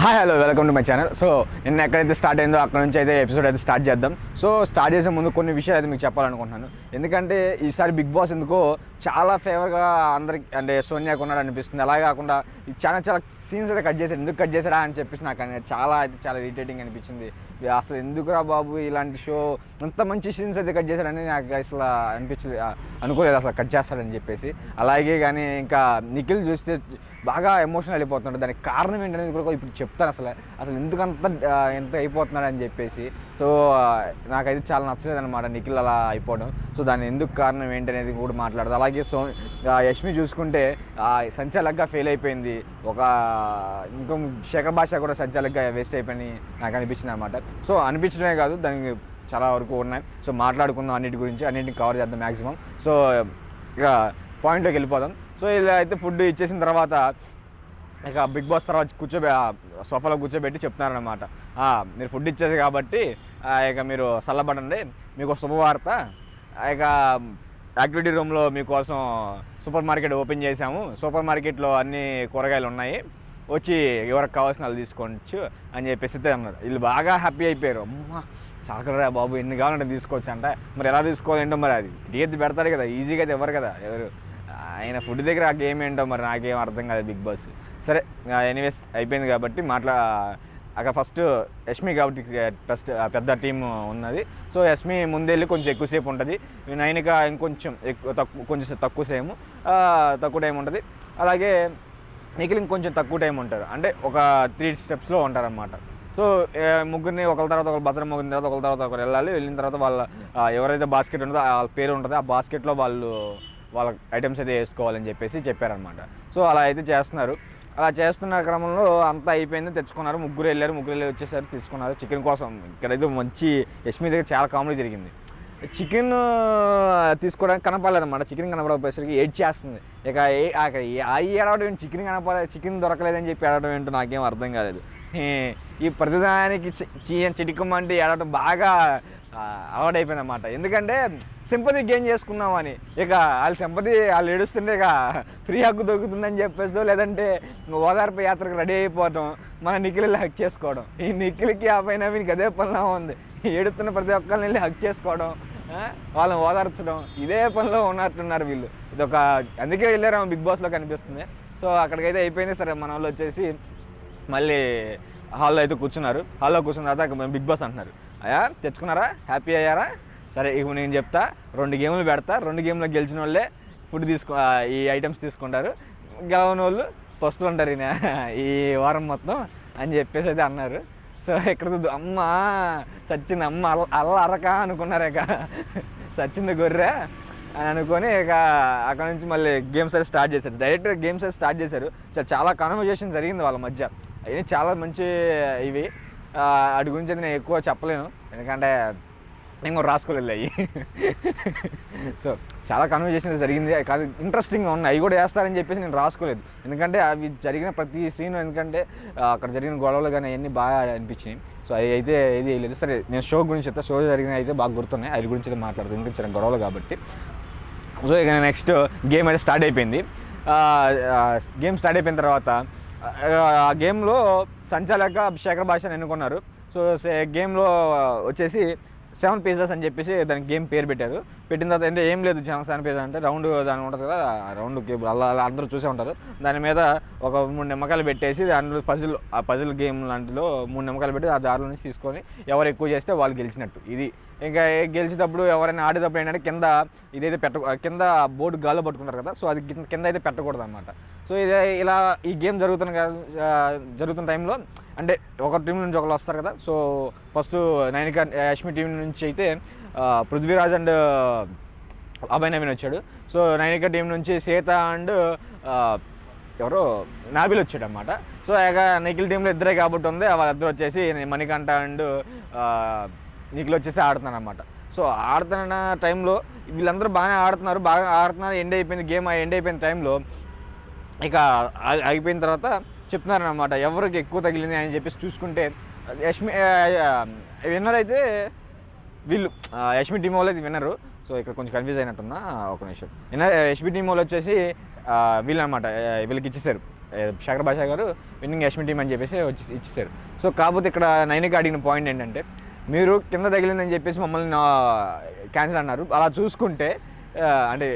Hi hello welcome to my channel. So నిన్న ఎక్కడైతే start అయిందో అక్కడ నుంచి అయితే ఎపిసోడ్ అయితే స్టార్ట్ చేద్దాం. సో స్టార్ట్ చేసే ముందు కొన్ని విషయాలు అయితే మీకు చెప్పాలనుకుంటున్నాను. ఎందుకంటే ఈసారి బిగ్ బాస్ ఎందుకో చాలా ఫేవర్గా అందరికి అంటే సోనియాకు ఉన్నాడు అనిపిస్తుంది. అలాగే కాకుండా చాలా సీన్స్ అయితే కట్ చేశాడు. ఎందుకు కట్ చేశాడా అని చెప్పేసి నాకు చాలా ఇరిటేటింగ్ అనిపించింది. అసలు ఎందుకురా బాబు ఇలాంటి షో అంత మంచి సీన్స్ అయితే కట్ చేశాడని నాకు అసలు అనిపించింది. అనుకోలేదు అసలు కట్ చేస్తాడని చెప్పేసి. అలాగే కానీ ఇంకా నిఖిల్ చూస్తే బాగా ఎమోషనల్ అయిపోతున్నాడు. దానికి కారణం ఏంటనేది కూడా ఇప్పుడు చెప్తాను. అసలు ఎందుకంత ఎంత అయిపోతున్నాడు అని చెప్పేసి. సో నాకైతే చాలా నచ్చలేదు అనమాట నిఖిల్ అలా అయిపోవడం. సో దాని ఎందుకు కారణం ఏంటనేది కూడా మాట్లాడదు. అలాగే యష్మి చూసుకుంటే సంచాలక్గా ఫెయిల్ అయిపోయింది. ఇంకో శేఖర్ భాష కూడా సంచాలక్గా వేస్ట్ అయిపోయి నాకు అనిపించింది అనమాట. సో అనిపించడమే కాదు, దానికి చాలా వరకు ఉన్నాయి. సో మాట్లాడుకుందాం అన్నిటి గురించి, అన్నింటిని కవర్ చేద్దాం మ్యాక్సిమం. సో ఇక పాయింట్లోకి వెళ్ళిపోదాం. సో ఇలా అయితే ఫుడ్ ఇచ్చేసిన తర్వాత ఇక బిగ్ బాస్ తర్వాత సోఫాలో కూర్చోబెట్టి చెప్తున్నారనమాట. మీరు ఫుడ్ ఇచ్చేది కాబట్టి ఇక మీరు చల్లబడండి, మీకు శుభవార్త. ఇక యాక్టివిటీ రూమ్లో మీకోసం సూపర్ మార్కెట్ ఓపెన్ చేశాము. సూపర్ మార్కెట్లో అన్ని కూరగాయలు ఉన్నాయి, వచ్చి ఎవరికి కావాల్సిన వాళ్ళు తీసుకోవచ్చు అని చెప్పేసి అన్నారు. వీళ్ళు బాగా హ్యాపీ అయిపోయారు. అమ్మ చాకరా బాబు ఎన్ని కావాలంటే తీసుకోవచ్చు అంట. మరి ఎలా తీసుకోవాలంటో మరి అది టికెట్ పెడతారు కదా, ఈజీగా అయితే ఇవ్వరు కదా ఎవరు. ఆయన ఫుడ్ దగ్గర ఆ గేమ్ ఏంటో మరి నాకేం అర్థం కాదు బిగ్ బాస్. సరే ఎనీవేస్ అయిపోయింది కాబట్టి అక్కడ ఫస్ట్ యష్మి కాబట్టి ఫస్ట్ పెద్ద టీం ఉన్నది. సో యష్మి ముందెళ్ళి కొంచెం ఎక్కువసేపు ఉంటుంది. నైనిక ఇంకొంచెం కొంచెం తక్కువ టైం ఉంటుంది. అలాగే నిఖిల్ ఇంకొంచెం తక్కువ టైం ఉంటారు, అంటే ఒక 3 స్టెప్స్లో ఉంటారనమాట. సో ముగ్గురిని ఒకరి తర్వాత ఒకరు భద్రం ముగ్గురిన తర్వాత ఒకరి తర్వాత ఒకరు వెళ్ళిన తర్వాత వాళ్ళ ఎవరైతే బాస్కెట్ ఉంటుందో వాళ్ళ పేరు ఉంటుందో ఆ బాస్కెట్లో వాళ్ళ ఐటమ్స్ అయితే వేసుకోవాలని చెప్పేసి చెప్పారనమాట. సో అలా అయితే చేస్తున్నారు. అలా చేస్తున్న క్రమంలో అంతా అయిపోయింది, తెచ్చుకున్నారు. ముగ్గురు వెళ్ళి వచ్చేసారు, తీసుకున్నారు చికెన్ కోసం. ఇక్కడైతే మంచి యష్మి దగ్గర చాలా కామెడీ జరిగింది. చికెన్ తీసుకోవడానికి కనపడలేదన్నమాట. చికెన్ కనపడకపోయేసరికి ఏడ్ చేస్తుంది. ఇక ఏడవడం ఏంటి, చికెన్ దొరకలేదని చెప్పి ఏడవడం ఏంటో నాకేం అర్థం కాలేదు. ఈ ప్రతిదానికి చిటికమంటే ఏడవడం బాగా అలవాటైపోయింది అన్నమాట. ఎందుకంటే సింపతి గెయిన్ చేసుకున్నామని. ఇక వాళ్ళు ఏడుస్తుంటే ఇక ఫ్రీ హక్కు దొరుకుతుందని చెప్పేసి, లేదంటే ఓదార్పు యాత్రకు రెడీ అయిపోవటం, మన నిఖిల్ హక్ చేసుకోవడం. ఈ నిఖిల్కి ఆ పైన వీనికి అదే పనిలో ఉంది. ఏడుతున్న ప్రతి ఒక్కరిని వెళ్ళి హక్ చేసుకోవడం, వాళ్ళని ఓదార్చడం, ఇదే పనిలో ఉన్నట్టున్నారు వీళ్ళు. అందుకే వెళ్ళారేమో బిగ్ బాస్లో కనిపిస్తుంది. సో అక్కడికైతే అయిపోయింది. సరే మన వాళ్ళు వచ్చేసి మళ్ళీ హాల్లో అయితే కూర్చున్నారు. హాల్లో కూర్చున్న తర్వాత బిగ్ బాస్ అంటున్నారు, తెచ్చుకున్నారా, హ్యాపీ అయ్యారా? సరే ఇక నేను చెప్తా, 2 గేమ్లు పెడతా, 2 గేమ్లో గెలిచిన వాళ్ళే ఫుడ్ ఈ ఐటమ్స్ తీసుకుంటారు, గెలవని వాళ్ళు పస్తులు ఉంటారు ఈ వారం మొత్తం అని చెప్పేసి అయితే అన్నారు. సో ఇక్కడ అమ్మ సచ్చింది, అమ్మ అరక అనుకున్నారు. ఇక సచ్చింది గొర్రె అని అనుకొని ఇక అక్కడ నుంచి మళ్ళీ గేమ్స్ అయితే స్టార్ట్ చేశారు. డైరెక్ట్గా గేమ్స్ అయితే స్టార్ట్ చేశారు. చాలా కాన్వర్జేషన్ జరిగింది వాళ్ళ మధ్య. అవి చాలా మంచి ఇవి. వాటి గురించి అయితే నేను ఎక్కువ చెప్పలేను, ఎందుకంటే నేను కూడా రాసుకోలేదు అవి. సో చాలా కాన్వర్జేషన్ జరిగింది, కాదు ఇంట్రెస్టింగ్గా ఉన్నాయి. అవి కూడా వేస్తారని చెప్పేసి నేను రాసుకోలేదు, ఎందుకంటే అవి జరిగిన ప్రతి సీన్, ఎందుకంటే అక్కడ జరిగిన గొడవలు కానీ అవన్నీ బాగా అనిపించినాయి. సో అవి అయితే ఏది వేయలేదు. సరే నేను షో గురించి చెప్తా. షో జరిగిన అయితే బాగా గుర్తున్నాయి, అవి గురించి అయితే మాట్లాడుతుంది, ఇంకా చిన్న గొడవలు కాబట్టి. సో ఇక నెక్స్ట్ గేమ్ అయితే స్టార్ట్ అయిపోయింది. గేమ్ స్టార్ట్ అయిపోయిన తర్వాత ఆ గేమ్లో సంచాలక శేఖర్ భాష ఎన్నుకున్నారు. సో గేమ్లో వచ్చేసి 7 pizzas అని చెప్పేసి దానికి గేమ్ పేరు పెట్టారు. పెట్టిన తర్వాత అంటే ఏం లేదు, 7 pizzas అంటే రౌండ్ దాని ఉంటుంది కదా, రౌండ్ గేమ్ అలా అందరూ చూసే ఉంటారు. దాని మీద ఒక 3 నిమ్మకాయలు పెట్టేసి దాంట్లో పజిల్ గేమ్ లాంటిలో 3 నిమ్మకాయలు పెట్టి ఆ దారిలో నుంచి తీసుకొని ఎవరు ఎక్కువ చేస్తే వాళ్ళు గెలిచినట్టు. ఇది ఇంకా గెలిచేటప్పుడు ఎవరైనా ఆడేటప్పుడు ఏంటంటే ఇదైతే కింద బోర్డు గాల్లో పట్టుకుంటారు కదా, సో అది కింద అయితే పెట్టకూడదు అనమాట. సో ఇలా ఈ గేమ్ జరుగుతున్న టైంలో అంటే ఒక టీం నుంచి ఒకరు వస్తారు కదా. సో ఫస్ట్ యష్మి టీం నుంచి అయితే పృథ్వీరాజ్ అండ్ అభయ్ నవీన్ వచ్చాడు. సో నైనిక టీం నుంచి శ్వేత అండ్ ఎవరో నాబిల్ వచ్చాడు అనమాట. సో ఇక నిఖిల్ టీంలో ఇద్దరే కాబట్టి ఉంది, వాళ్ళిద్దరు వచ్చేసి మణికంఠ అండ్ నిఖిల్ వచ్చేసి ఆడుతున్నారు అనమాట. సో ఆడుతున్న టైంలో వీళ్ళందరూ బాగా ఆడుతున్నారు. గేమ్ ఎండ్ అయిపోయిన టైంలో ఇక అయిపోయిన తర్వాత చెప్తున్నారనమాట ఎవరికి ఎక్కువ తగిలింది అని చెప్పేసి. చూసుకుంటే విన్నర్ అయితే వీళ్ళు యష్మి టీం వాళ్ళు అయితే విన్నరు. సో ఇక్కడ కొంచెం కన్ఫ్యూజ్ అయినట్టున్నా, ఒక నిమిషం. యష్మి టీం వాళ్ళు వచ్చేసి వీళ్ళు అనమాట, వీళ్ళకి ఇచ్చేసారు శేఖర్ భాష గారు విన్నింగ్ యష్మి టీం అని చెప్పేసి ఇచ్చేసారు. సో కాకపోతే ఇక్కడ నైనిక అడిగిన పాయింట్ ఏంటంటే, మీరు కింద తగిలిందని చెప్పేసి మమ్మల్ని క్యాన్సిల్ అన్నారు. అలా చూసుకుంటే అంటే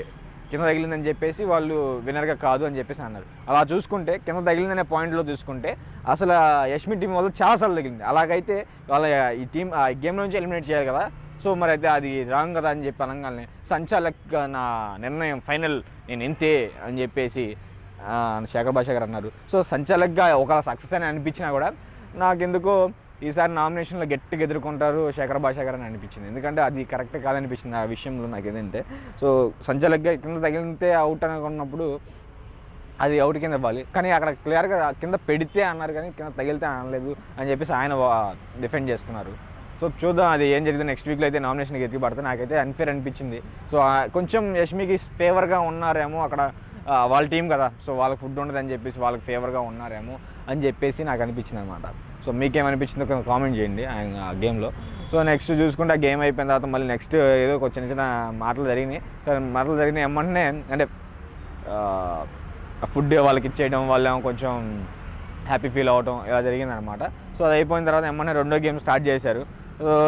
కింద తగిలిందని చెప్పేసి వాళ్ళు విన్నర్గా కాదు అని చెప్పేసి అన్నారు. అలా చూసుకుంటే కింద తగిలిందనే పాయింట్లో చూసుకుంటే అసలు యష్మి టీం వల్ల చాలాసార్లు తగిలింది. అలాగైతే వాళ్ళ ఈ టీం ఆ గేమ్ నుంచి ఎలిమినేట్ చేయాలి కదా. సో మరి అయితే అది రాంగ్ కదా అని చెప్పి అనగానే సంచాలక్ నా నిర్ణయం ఫైనల్, నేను ఇంతే అని చెప్పేసి శేఖర్ భాష గారు అన్నారు. సో సంచాలక్గా ఒక సక్సెస్ అని అనిపించినా కూడా నాకెందుకో ఈసారి నామినేషన్లో గట్టిగా ఎదుర్కొంటారు శేఖర్ భాష గారు అని అనిపించింది. ఎందుకంటే అది కరెక్ట్ కాదనిపించింది ఆ విషయంలో నాకు. ఏదంటే సో సంచాలక్గా కింద తగిలితే అవుట్ అనుకున్నప్పుడు అది అవుట్ కింద ఇవ్వాలి, కానీ అక్కడ క్లియర్గా కింద పెడితే అన్నారు కానీ కింద తగిలితే అనలేదు అని చెప్పేసి ఆయన డిఫెండ్ చేసుకున్నారు. సో చూద్దాం అది ఏం జరిగింది. నెక్స్ట్ వీక్లో అయితే నామినేషన్కి ఎత్తిపడితే నాకైతే అన్ఫేర్ అనిపించింది. సో కొంచెం యష్మికి ఫేవర్గా ఉన్నారేమో అక్కడ, వాళ్ళ టీం కదా, సో వాళ్ళకి ఫుడ్ ఉండదని చెప్పేసి వాళ్ళకి ఫేవర్గా ఉన్నారేమో అని చెప్పేసి నాకు అనిపించింది అనమాట. సో మీకేమనిపించిందో కొంచెం కామెంట్ చేయండి ఆయన గేమ్లో. సో నెక్స్ట్ చూసుకుంటే ఆ గేమ్ అయిపోయిన తర్వాత మళ్ళీ నెక్స్ట్ ఏదో ఒక చిన్న చిన్న మాటలు జరిగినాయి. సరే మాటలు జరిగినాయి ఏమంటే అంటే ఫుడ్ వాళ్ళకి ఇచ్చేయడం, వాళ్ళు కొంచెం హ్యాపీ ఫీల్ అవ్వడం ఇలా జరిగిందనమాట. సో అది అయిపోయిన తర్వాత ఏమన్నా రెండో గేమ్ స్టార్ట్ చేశారు.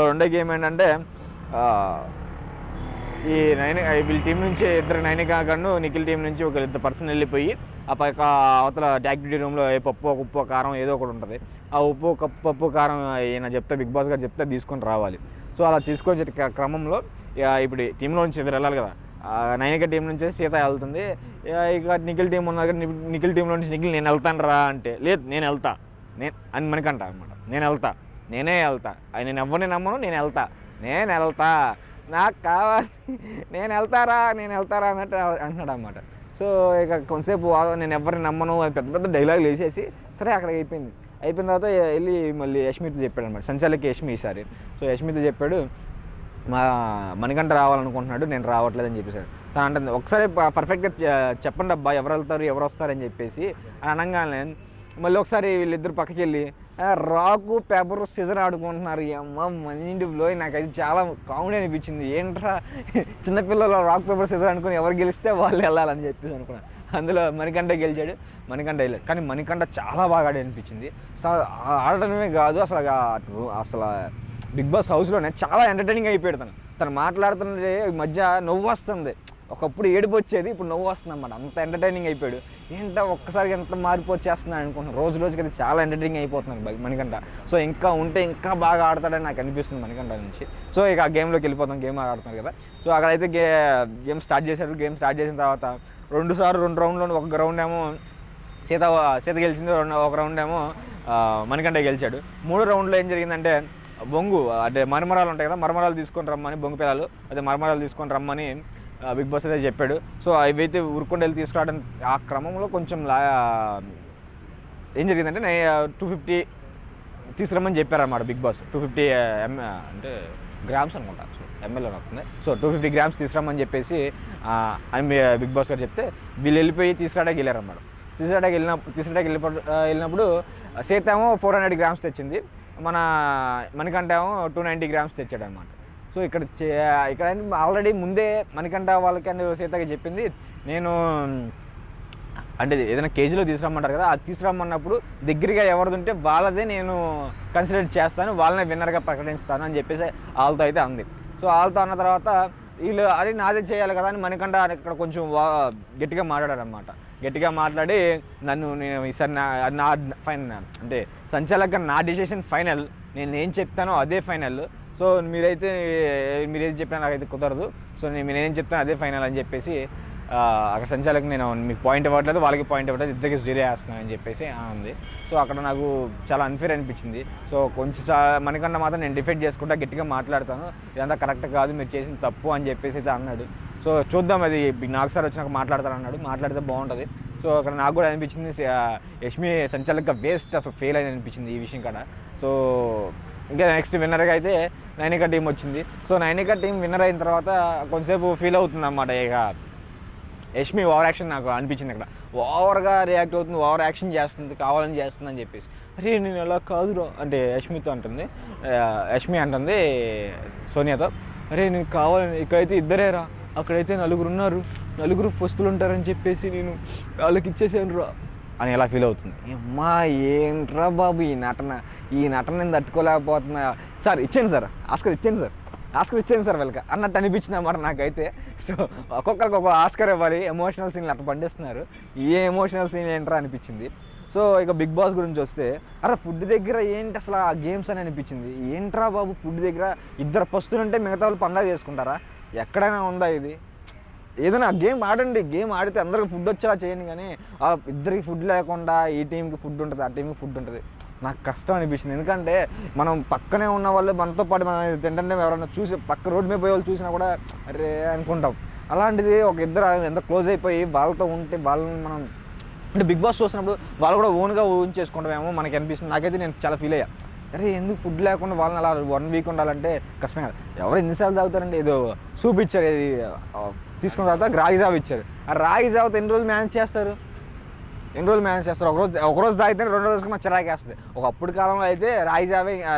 రెండో గేమ్ ఏంటంటే ఈ వీళ్ళ టీం నుంచి ఇద్దరు నైనిక గాను నిఖిల్ టీం నుంచి ఒక ఇద్దరు పర్సన్ వెళ్ళిపోయి ఆ పక్క అవతల యాక్టివిటీ రూమ్లో ఉప్పు కారం ఏదో ఒకటి ఉంటుంది. ఆ పప్పు కారం ఈయన చెప్తే, బిగ్ బాస్ గారు చెప్తే తీసుకొని రావాలి. సో అలా తీసుకొని క్రమంలో ఇప్పుడు టీంలో నుంచి ఇద్దరు వెళ్ళాలి కదా. నైనిక టీం నుంచి సీత వెళ్తుంది. ఇక నిఖిల్ టీం ఉన్నారు కదా, నిఖిల్ టీంలో నుంచి నిఖిల్ నేను వెళ్తాను రా అంటే, లేదు నేను వెళ్తా అని మనకంట అనమాట. నేనే వెళ్తా నేను ఎవరిని నమ్మను, నేను వెళ్తా నాకు కావాలి, నేను వెళ్తారా అన్నట్టు అంటున్నాడు అనమాట. సో ఇక కొంతసేపు నేను ఎవరిని నమ్మను అని పెద్ద పెద్ద డైలాగులు వేసేసి సరే అక్కడ అయిపోయిన తర్వాత వెళ్ళి మళ్ళీ యష్మితో చెప్పాడు అనమాట. సంచాలకి యష్మి ఈసారి. సో యష్మితో చెప్పాడు, మణికంఠ రావాలనుకుంటున్నాడు, నేను రావట్లేదని చెప్పేసాడు. తను అంటే ఒకసారి పర్ఫెక్ట్గా చెప్పండి అబ్బా ఎవరు వెళ్తారు ఎవరు వస్తారని చెప్పేసి అని అనగానే మళ్ళీ ఒకసారి వీళ్ళిద్దరు పక్కకి వెళ్ళి రాకు పేపర్ సిజర్ ఆడుకుంటున్నారు. అమ్మ మైండ్ బ్లోయి. నాకైతే చాలా కామెడీ అనిపించింది. ఏంట్రా చిన్నపిల్లలు రాక్ పేపర్ సిజర్ అనుకుని ఎవరు గెలిస్తే వాళ్ళు వెళ్ళాలని చెప్పేసి అనుకున్నాను. అందులో మణికంఠ గెలిచాడు, మణికంఠ వెళ్ళాడు. కానీ మణికంఠ చాలా బాగా అనిపించింది. ఆడటమే కాదు అసలు బిగ్ బాస్ హౌస్లోనే చాలా ఎంటర్టైనింగ్ అయిపోయాడు. తను మాట్లాడుతుంటే ఈ మధ్య నవ్వు వస్తుంది. ఒకప్పుడు ఏడుపు వచ్చేది, ఇప్పుడు నవ్వు వస్తుంది అన్నమాట. అంత ఎంటర్టైనింగ్ అయిపోయాడు. ఏంటో ఒక్కసారి ఎంత మార్పు వచ్చేస్తున్నాను అనుకుంటున్నాను. రోజుకి అయితే చాలా ఎంటర్టైనింగ్ అయిపోతున్నాను మణికంఠ. సో ఇంకా ఉంటే ఇంకా బాగా ఆడతాడని నాకు అనిపిస్తుంది మణికంఠ నుంచి. సో ఇక ఆ గేమ్లోకి వెళ్ళిపోతాం. గేమ్ ఆడుతున్నారు కదా. సో అక్కడైతే గేమ్ స్టార్ట్ చేశారు. గేమ్ స్టార్ట్ చేసిన తర్వాత 2 రౌండ్లో ఒక రౌండ్ ఏమో సీత గెలిచింది, ఒక రౌండ్ ఏమో మణికంఠ గెలిచాడు. 3 రౌండ్లో ఏం జరిగిందంటే బొంగు అంటే మరమరాలు ఉంటాయి కదా, మరమరాలు తీసుకొని రమ్మని, బొంగు పిల్లలు అదే మరమరాలు తీసుకొని రమ్మని బిగ్ బాస్ అయితే చెప్పాడు. సో అవైతే ఉరుకుండా వెళ్ళి తీసుకురావడం ఆ క్రమంలో కొంచెం ఏం జరిగిందంటే 250 తీసుకురమ్మని చెప్పారన్నమాట బిగ్ బాస్. 250 అంటే గ్రామ్స్ అనుకుంటా, సో ఎంఎల్ఏ అవుతుంది. సో 250 గ్రామ్స్ తీసుకురమ్మని చెప్పేసి బిగ్ బాస్ గారు చెప్తే వీళ్ళు వెళ్ళిపోయి తీసుకురావడానికి వెళ్ళారన్నమాట. తీసుకురావడానికి వెళ్ళినప్పుడు సీత ఏమో 400 గ్రామ్స్ తెచ్చింది, మణికంఠ ఏమో 290 గ్రామ్స్ తెచ్చాడు అనమాట. సో ఇక్కడ ఆల్రెడీ ముందే మణికంఠ వాళ్ళకి అండ్ సీతకి చెప్పింది, నేను అంటే ఏదైనా కేజీలో తీసుకురమ్మంటారు కదా, అది తీసుకురమ్మన్నప్పుడు దగ్గరగా ఎవరిది ఉంటే వాళ్ళదే నేను కన్సిడర్ చేస్తాను, వాళ్ళనే విన్నర్గా ప్రకటిస్తాను అని చెప్పేసి వాళ్ళతో అయితే అంది. సో వాళ్ళతో అన్న తర్వాత వీళ్ళు అది నాదే చేయాలి కదా అని మణికంఠ ఇక్కడ కొంచెం గట్టిగా మాట్లాడారనమాట. గట్టిగా మాట్లాడి నేను ఈసారి నా ఫైనల్ అంటే సంచాలకంగా నా డిసిషన్ ఫైనల్, నేను ఏం చెప్తానో అదే ఫైనల్. సో మీరేది చెప్పినా నాకైతే కుదరదు, సో నేనేం చెప్తాను అదే ఫైనల్ అని చెప్పేసి అక్కడ సంచాలకు నేను మీకు పాయింట్ ఇవ్వట్లేదు, వాళ్ళకి పాయింట్ ఇవ్వట్లేదు, ఇద్దరికి 0 వేస్తున్నాను అని చెప్పేసి అంది. సో అక్కడ నాకు చాలా అన్ఫేర్ అనిపించింది. సో కొంచెం మణికంఠ మాత్రం నేను డిఫెండ్ చేసుకుంటా, గట్టిగా మాట్లాడతాను, ఇదంతా కరెక్ట్ కాదు, మీరు చేసిన తప్పు అని చెప్పేసి అయితే అన్నాడు. సో చూద్దాం, అది నాకు సార్ వచ్చినాక మాట్లాడతానన్నాడు, మాట్లాడితే బాగుంటుంది. సో అక్కడ నాకు కూడా అనిపించింది యష్మి సంచాలకంగా వేస్ట్, అసలు ఫెయిల్ అని అనిపించింది ఈ విషయం కాడ. సో ఇంకా నెక్స్ట్ విన్నర్గా అయితే నైనిక టీం వచ్చింది. సో నైనిక టీం విన్నర్ అయిన తర్వాత కొంతసేపు ఫీల్ అవుతుంది అన్నమాట. ఇక యష్మి ఓవర్ యాక్షన్ నాకు అనిపించింది. అక్కడ ఓవర్గా రియాక్ట్ అవుతుంది, ఓవర్ యాక్షన్ చేస్తుంది, కావాలని చేస్తుంది అని చెప్పేసి. అరే నేను ఎలా కాదురా అంటే యష్మి అంటుంది సోనియాతో, అరే నేను కావాలని, ఇక్కడైతే ఇద్దరేరా, అక్కడైతే 4 ఉన్నారు, 4 పస్తులు ఉంటారని చెప్పేసి నేను వాళ్ళకి ఇచ్చేసాను రా అని ఎలా ఫీల్ అవుతుంది. అమ్మా ఏంట్రా బాబు ఈ నటన నేను తట్టుకోలేకపోతున్నా, సార్ ఇచ్చాను సార్ ఆస్కర్ ఇచ్చాను సార్ వీళ్ళకి అన్నట్టు అనిపించింది అన్నమాట నాకైతే. సో ఒక్కొక్కరికి ఒక్కొక్క ఆస్కర్ ఇవ్వాలి, ఎమోషనల్ సీన్లు అట్లా పండిస్తున్నారు, ఏ ఎమోషనల్ సీన్ ఏంట్రా అనిపించింది. సో ఇక బిగ్ బాస్ గురించి వస్తే, అరే ఫుడ్ దగ్గర ఏంటి అసలు ఆ గేమ్స్ అని అనిపించింది. ఏంట్రా బాబు ఫుడ్ దగ్గర ఇద్దరు పస్తులుంటే మిగతా వాళ్ళు పండగ చేసుకుంటారా, ఎక్కడైనా ఉందా ఇది? ఏదైనా గేమ్ ఆడండి, గేమ్ ఆడితే అందరికి ఫుడ్ వచ్చేలా చేయండి, కానీ ఇద్దరికి ఫుడ్ లేకుండా ఈ టీంకి ఫుడ్ ఉంటుంది ఆ టీంకి ఫుడ్ ఉంటుంది, నాకు కష్టం అనిపించింది. ఎందుకంటే మనం పక్కనే ఉన్న వాళ్ళు మనతో పాటు మనం తింటుంటే ఎవరైనా చూసి పక్క రోడ్డు మీద పోయే వాళ్ళు చూసినా కూడా అరే అనుకుంటాం. అలాంటిది ఒక ఇద్దరు ఎంత క్లోజ్ అయిపోయి వాళ్ళతో ఉంటే వాళ్ళని మనం అంటే బిగ్ బాస్ చూసినప్పుడు వాళ్ళు కూడా ఓన్గా ఊహించేసుకుంటామేమో మనకి అనిపిస్తుంది. నాకైతే నేను చాలా ఫీల్ అయ్యా, అరే ఎందుకు ఫుడ్ లేకుండా వాళ్ళని అలా 1 వీక్ ఉండాలంటే కష్టం కదా. ఎవరు ఎన్నిసార్లు తాగుతారండి, ఏదో సూప్ ఇచ్చారు, ఇది తీసుకున్న తర్వాత రాగి జావ ఇచ్చారు, ఆ రాగి జావతో ఎన్ని రోజులు మేనేజ్ చేస్తారు? ఒకరోజు తాగితే 2 రోజులకి మాకు చిరాకేస్తుంది. ఒకప్పుడు కాలంలో అయితే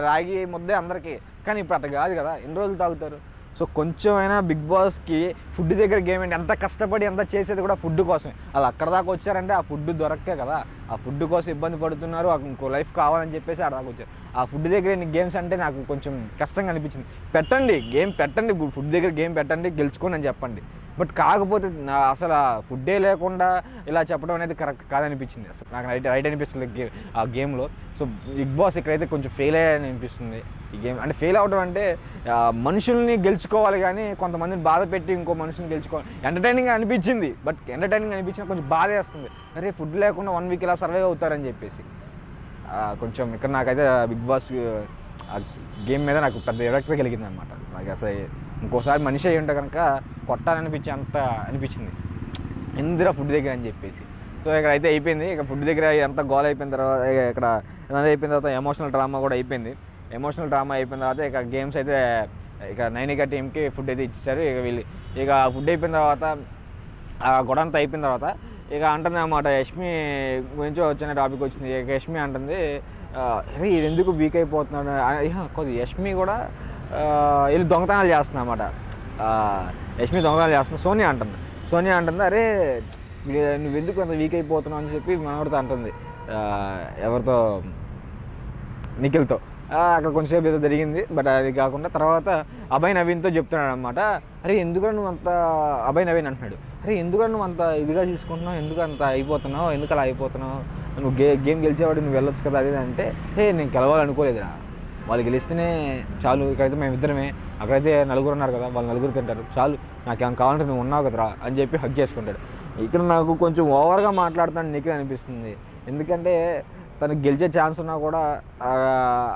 రాగి ముద్దే అందరికీ, కానీ ఇప్పుడు అట్లా కాదు కదా, ఎన్ని రోజులు తాగుతారు? సో కొంచెమైనా బిగ్ బాస్కి ఫుడ్ దగ్గర గేమ్ ఏంటి, ఎంత కష్టపడి ఎంత చేసేది కూడా ఫుడ్ కోసమే. వాళ్ళు అక్కడ దాకా వచ్చారంటే ఆ ఫుడ్ దొరక్కే కదా, ఆ ఫుడ్ కోసం ఇబ్బంది పడుతున్నారు, ఇంకో లైఫ్ కావాలని చెప్పేసి అక్కడ దాకా వచ్చారు. ఆ ఫుడ్ దగ్గర గేమ్స్ అంటే నాకు కొంచెం కష్టంగా అనిపించింది. గేమ్ పెట్టండి, ఫుడ్ దగ్గర గేమ్ పెట్టండి, గెలుచుకోండి అని చెప్పండి. బట్ కాకపోతే అసలు ఫుడ్డే లేకుండా ఇలా చెప్పడం అనేది కరెక్ట్ కాదనిపించింది. అసలు నాకు రైట్ అనిపించలేదు ఆ గేమ్లో. సో బిగ్ బాస్ ఇక్కడైతే కొంచెం ఫెయిల్ అయ్యాయని అనిపిస్తుంది ఈ గేమ్. అంటే ఫెయిల్ అవడం అంటే మనుషుల్ని గెలుచుకోవాలి, కానీ కొంతమందిని బాధ పెట్టి ఇంకో మనుషుని గెలుచుకోవాలి. ఎంటర్టైనింగ్ అనిపించింది, బట్ కొంచెం బాధ వేస్తుంది. అరే ఫుడ్ లేకుండా 1 వీక్ ఇలా సర్వైవ్ అవుతారని చెప్పేసి కొంచెం ఇక్కడ నాకైతే బిగ్ బాస్ గేమ్ మీద నాకు పెద్ద ఎఫెక్ట్ కలిగింది అనమాట. నాకు అసలు ఇంకోసారి మనిషి అయ్యి ఉంటే కనుక కొట్టాలనిపించి అనిపించింది ఎందురా ఫుడ్ దగ్గర అని చెప్పేసి. సో ఇక్కడ అయితే అయిపోయింది, ఇక ఫుడ్ దగ్గర ఎంత గోల్ అయిపోయిన తర్వాత ఇక్కడ ఇదంతా అయిపోయిన తర్వాత ఎమోషనల్ డ్రామా కూడా అయిపోయింది. అయిపోయిన తర్వాత ఇక గేమ్స్ అయితే ఇక నైనిక టీంకి ఫుడ్ అయితే ఇచ్చేసారు. ఇక ఫుడ్ అయిపోయిన తర్వాత గొడవ అంతా అయిపోయిన తర్వాత ఇక అంటుంది అన్నమాట, యష్మి గురించి వచ్చిన టాపిక్ వచ్చింది. ఇక యష్మి అంటుంది, అరే ఇది ఎందుకు వీక్ అయిపోతున్నాడు కొద్ది. యష్మి కూడా వీళ్ళు దొంగతనాలు చేస్తుంది అన్నమాట. యష్మి దొంగతనాలు చేస్తుంది. సోనియా అంటుంది అరే నువ్వు ఎందుకు అంత వీక్ అయిపోతున్నావు అని చెప్పి మనవాడితో అంటుంది, ఎవరితో, నిఖిల్తో. అక్కడ కొంచెంసేపు ఏదో జరిగింది. బట్ అది కాకుండా తర్వాత అభయ్ నవీన్తో చెప్తున్నాడు అనమాట, అరే ఎందుకని నువ్వు అంత, అభయ్ నవీన్ అంటున్నాడు, అరే ఎందుకని నువ్వు అంత ఇదిగా చూసుకుంటున్నావు, ఎందుకు అంత అయిపోతున్నావు, ఎందుకు అలా అయిపోతున్నావు, నువ్వు గేమ్ గెలిచేవాడు నువ్వు వెళ్ళొచ్చు కదా అది అంటే, నేను గెలవాలనుకోలేదురా, వాళ్ళు గెలిస్తేనే చాలు, ఇక్కడైతే మేము ఇద్దరమే, అక్కడైతే 4 ఉన్నారు కదా, వాళ్ళు 4 తింటారు, చాలు నాకేం కావాలంటే నువ్వు ఉన్నావు కదరా అని చెప్పి హగ్ చేసుకుంటాడు. ఇక్కడ నాకు కొంచెం ఓవర్గా మాట్లాడుతాను నిఖిల్ అనిపిస్తుంది. ఎందుకంటే తనకు గెలిచే ఛాన్స్ ఉన్నా కూడా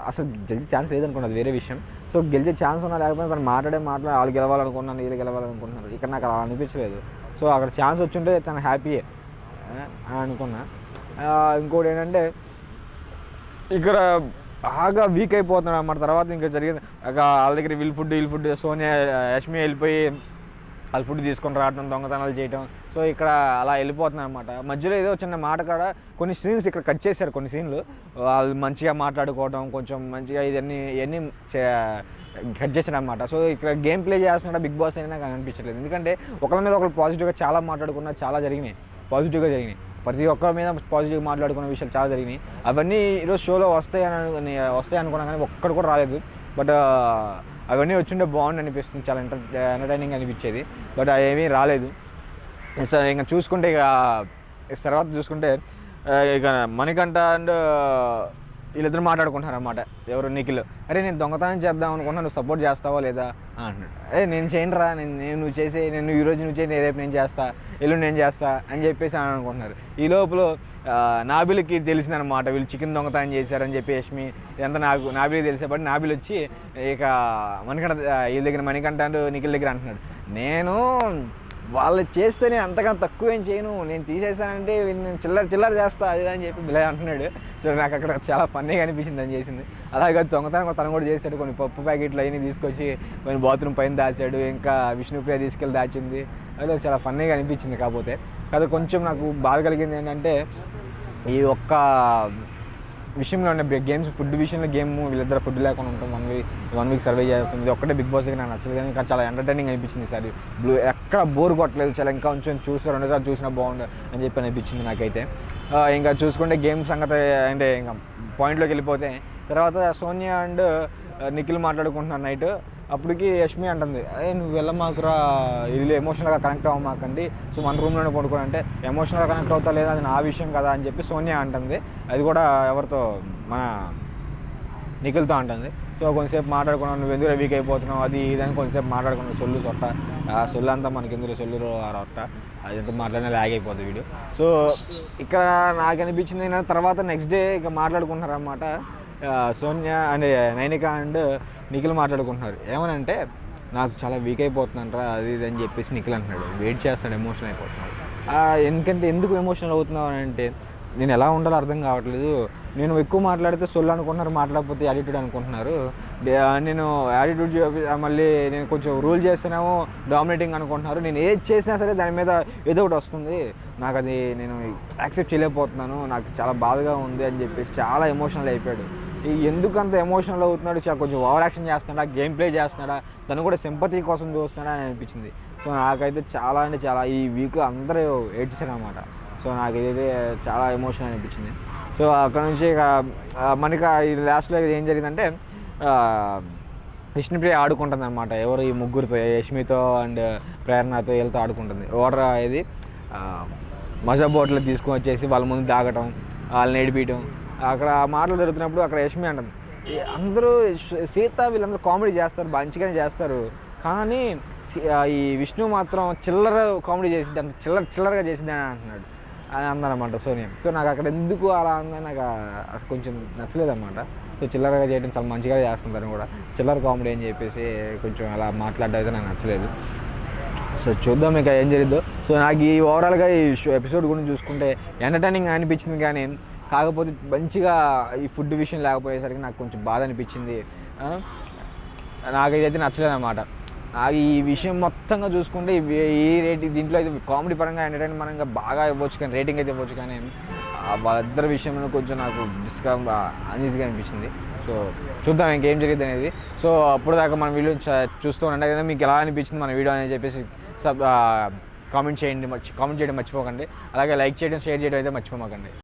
అసలు గెలిచే ఛాన్స్ లేదనుకున్నది వేరే విషయం. సో గెలిచే ఛాన్స్ ఉన్నా లేకపోతే తను మాట్లాడి వాళ్ళు గెలవాలనుకున్నాను, వీళ్ళు గెలవాలనుకుంటున్నారు. ఇక్కడ నాకు అలా అనిపించలేదు. సో అక్కడ ఛాన్స్ వచ్చుంటే తను హ్యాపీయే అనుకున్నా. ఇంకోటి ఏంటంటే ఇక్కడ బాగా వీక్ అయిపోతున్నాడు అన్నమాట. తర్వాత ఇంకా జరిగింది, వాళ్ళ దగ్గర వీళ్ళ ఫుడ్ సోనియా యష్మి వెళ్ళిపోయి వాళ్ళ ఫుడ్ తీసుకొని రావడం, దొంగతనాలు చేయడం. సో ఇక్కడ అలా వెళ్ళిపోతున్నాయి అన్నమాట. మధ్యలో ఏదో చిన్న మాట కాడ కొన్ని సీన్స్ ఇక్కడ కట్ చేశారు, కొన్ని సీన్లు వాళ్ళు మంచిగా మాట్లాడుకోవడం, కొంచెం మంచిగా ఇవన్నీ కట్ చేశారు అన్నమాట. సో ఇక్కడ గేమ్ ప్లే చేస్తున్నా బిగ్ బాస్ అయినా నాకు అనిపించలేదు. ఎందుకంటే ఒకరి మీద ఒకరు పాజిటివ్గా చాలా మాట్లాడుకున్నా, చాలా పాజిటివ్గా జరిగినాయి. ప్రతి ఒక్కరి మీద పాజిటివ్గా మాట్లాడుకున్న విషయాలు చాలా జరిగినాయి. అవన్నీ ఈరోజు షోలో వస్తాయి అనుకున్నా కానీ ఒక్కడు కూడా రాలేదు. బట్ అవన్నీ వచ్చింటే బాగుండి అనిపిస్తుంది, చాలా ఎంటర్టైనింగ్ అనిపించేది. బట్ అవేమీ రాలేదు. సో ఇంకా చూసుకుంటే తర్వాత చూసుకుంటే ఇక మణికంఠ అండ్ వీళ్ళిద్దరు మాట్లాడుకుంటున్నారు అన్నమాట. ఎవరు నిఖిల్, అరే నేను దొంగతనం చేద్దాం అనుకున్నా, నువ్వు సపోర్ట్ చేస్తావా లేదా అంటున్నాడు. అరే నేను చేయనురా, నేను ఈరోజు నువ్వు చేయి, రేపు నేను చేస్తా, ఎల్లుండి నేను చేస్తా అని చెప్పేసి అని అనుకుంటున్నారు. ఈ లోపల నాబిల్కి తెలిసిందనమాట వీళ్ళు చికెన్ దొంగతనం చేశారని చెప్పి యష్మి, ఇదంతా నాబిల్కి తెలిసేపటి నాబిల్ వచ్చి ఇక వీళ్ళ దగ్గర మణికంఠ అండ్ నిఖిల్ దగ్గర అంటున్నాడు, నేను వాళ్ళు చేస్తే నేను అంతకన్నా తక్కువ ఏం చేయను, నేను తీసేసానంటే నేను చిల్లర చేస్తా అది అని చెప్పి బిలే అంటున్నాడు. సో నాకు అక్కడ చాలా ఫన్నీగా అనిపించింది అని చేసింది. అలాగే దొంగతనం తను కూడా చేశాడు, కొన్ని పప్పు ప్యాకెట్లు అవన్నీ తీసుకొచ్చి కొన్ని బాత్రూమ్ పైన దాచాడు, ఇంకా విష్ణుప్రియ తీసుకెళ్ళి దాచింది. అదే చాలా ఫన్నీగా అనిపించింది. కాకపోతే అది కొంచెం నాకు బాధ కలిగింది ఏంటంటే ఈ ఒక్క విషయంలో ఉండే గేమ్స్ ఫుడ్ విషయంలో వీళ్ళిద్దరు ఫుడ్ లేకుండా ఉంటాం 1 వీక్ సర్వే చేస్తుంది. ఒక్కటే బిగ్ బాస్ దగ్గర నాకు నచ్చలేదు, కానీ ఇంకా చాలా ఎంటర్టైనింగ్ అనిపించింది ఈసారి. ఎక్కడ బోర్ కొట్టలేదు, చాలా ఇంకా కొంచెం చూస్తే 2 సార్లు చూసినా బాగుండు అని చెప్పి అనిపించింది నాకైతే. ఇంకా చూసుకుంటే గేమ్ సంగతి అంటే ఇంకా పాయింట్లోకి వెళ్ళిపోతే, తర్వాత సోనియా అండ్ నిఖిల్ మాట్లాడుకుంటున్నారు నైట్. అప్పటికి యష్మి అంటుంది, నువ్వు వెళ్ళమాకురా, ఇల్లు ఎమోషనల్గా కనెక్ట్ అవ్వమాకండి, సో మన రూమ్లోనే పడుకోని అంటే ఎమోషనల్గా కనెక్ట్ అవుతా లేదా అది నా విషయం కదా అని చెప్పి సోనియా అంటుంది. అది కూడా ఎవరితో, మన నిఖిల్తో అంటుంది. సో కొంచెంసేపు మాట్లాడుకున్నావు, నువ్వు ఎందుకు వీక్ అయిపోతున్నావు అది ఇదని కొంచెంసేపు మాట్లాడుకున్నావు. సొల్లు సొట్ట సొల్లు అంతా మనకి ఎందుకు సొల్లు రొట్ట అది ఎంత మాట్లాడినా లాగ్ అయిపోతుంది వీడియో. సో ఇక్కడ నాకు అనిపించింది తర్వాత నెక్స్ట్ డే ఇక మాట్లాడుకుంటున్నారన్నమాట. సోనియా అండ్ నైనిక అండ్ నిఖిల్ మాట్లాడుకుంటున్నారు. ఏమనంటే నాకు చాలా వీక్ అయిపోతున్నానరా అది ఇది అని చెప్పేసి నిఖిల్ అంటున్నాడు. వెయిట్ చేస్తాడు, ఎమోషనల్ అయిపోతున్నాడు. ఎందుకు ఎమోషనల్ అవుతున్నావు అని అంటే, నేను ఎలా ఉండాలో అర్థం కావట్లేదు, నేను ఎక్కువ మాట్లాడితే సొల్లు అనుకుంటున్నారు, మాట్లాడకపోతే యాటిట్యూడ్ అనుకుంటున్నారు, నేను యాటిట్యూడ్ మళ్ళీ నేను కొంచెం రూల్ చేస్తేనేమో డామినేటింగ్ అనుకుంటున్నారు, నేను ఏది చేసినా సరే దాని మీద ఏదో ఒకటి వస్తుంది, నాకు అది నేను యాక్సెప్ట్ చేయలేకపోతున్నాను, నాకు చాలా బాధగా ఉంది అని చెప్పేసి చాలా ఎమోషనల్ అయిపోయాడు. ఎందుకు అంత ఎమోషనల్ అవుతున్నాడు, కొంచెం ఓవర్ యాక్షన్ చేస్తున్నాడా, గేమ్ ప్లే చేస్తున్నాడా, తను కూడా సింపతి కోసం చూస్తున్నాడా అని అనిపించింది. సో నాకైతే చాలా అంటే చాలా ఈ వీక్ అందరూ ఏడ్చేసారు అన్నమాట. సో నాకు ఇదైతే చాలా ఎమోషనల్ అనిపించింది. సో అక్కడ నుంచి ఇక మనకి ఈ లాస్ట్లో ఏం జరిగిందంటే, విష్ణుప్రియ ఆడుకుంటుంది అనమాట. ఎవరు ఈ ముగ్గురితో, యష్మితో అండ్ ప్రేరణతో వీళ్ళతో ఆడుకుంటుంది. ఓడర్ ఇది మజా బోట్లో తీసుకొని వచ్చేసి వాళ్ళ ముందు దాగటం, వాళ్ళని ఏడిపించడం. అక్కడ మాటలు జరుగుతున్నప్పుడు అక్కడ యష్మి అంటుంది, అందరూ సీత వీళ్ళందరూ కామెడీ చేస్తారు, మంచిగానే చేస్తారు, కానీ ఈ విష్ణు మాత్రం చిల్లర కామెడీ చేసిద్ది, అంత చిల్లరగా చేసిద్ది అని అంటున్నాడు అని అందనమాట సోనియా. సో నాకు అక్కడ ఎందుకు అలా అందని నాకు అసలు కొంచెం నచ్చలేదన్నమాట. సో చిల్లరగా చేయడం చాలా మంచిగా చేస్తుంటారు కూడా, చిల్లర కామెడీ అని చెప్పేసి కొంచెం అలా మాట్లాడడం అయితే నాకు నచ్చలేదు. సో చూద్దాం ఇక ఏం జరిగిద్దో. సో నాకు ఈ ఓవరాల్గా ఈ ఎపిసోడ్ గురించి చూసుకుంటే ఎంటర్టైనింగ్ అనిపించింది, కానీ కాకపోతే మంచిగా ఈ ఫుడ్ విషయం లేకపోయేసరికి నాకు కొంచెం బాధ అనిపించింది. నాకు ఇదైతే నచ్చలేదన్నమాట. ఈ విషయం మొత్తంగా చూసుకుంటే దీంట్లో అయితే కామెడీ పరంగా ఎంటర్టైన్మెంట్ పరంగా బాగా ఇవ్వచ్చు, కానీ రేటింగ్ అయితే ఇవ్వచ్చు, కానీ వాళ్ళిద్దరి విషయంలో కొంచెం నాకు అన్ఈజీగా అనిపించింది. సో చూద్దాం ఇంకేం జరిగింది అనేది. సో అప్పుడు దాకా మన వీడియో చూస్తూ ఉండండి కదా, మీకు ఎలా అనిపించింది మన వీడియో అని చెప్పేసి కామెంట్ చేయడం మర్చిపోకండి. అలాగే లైక్ చేయడం, షేర్ చేయడం అయితే మర్చిపోకండి.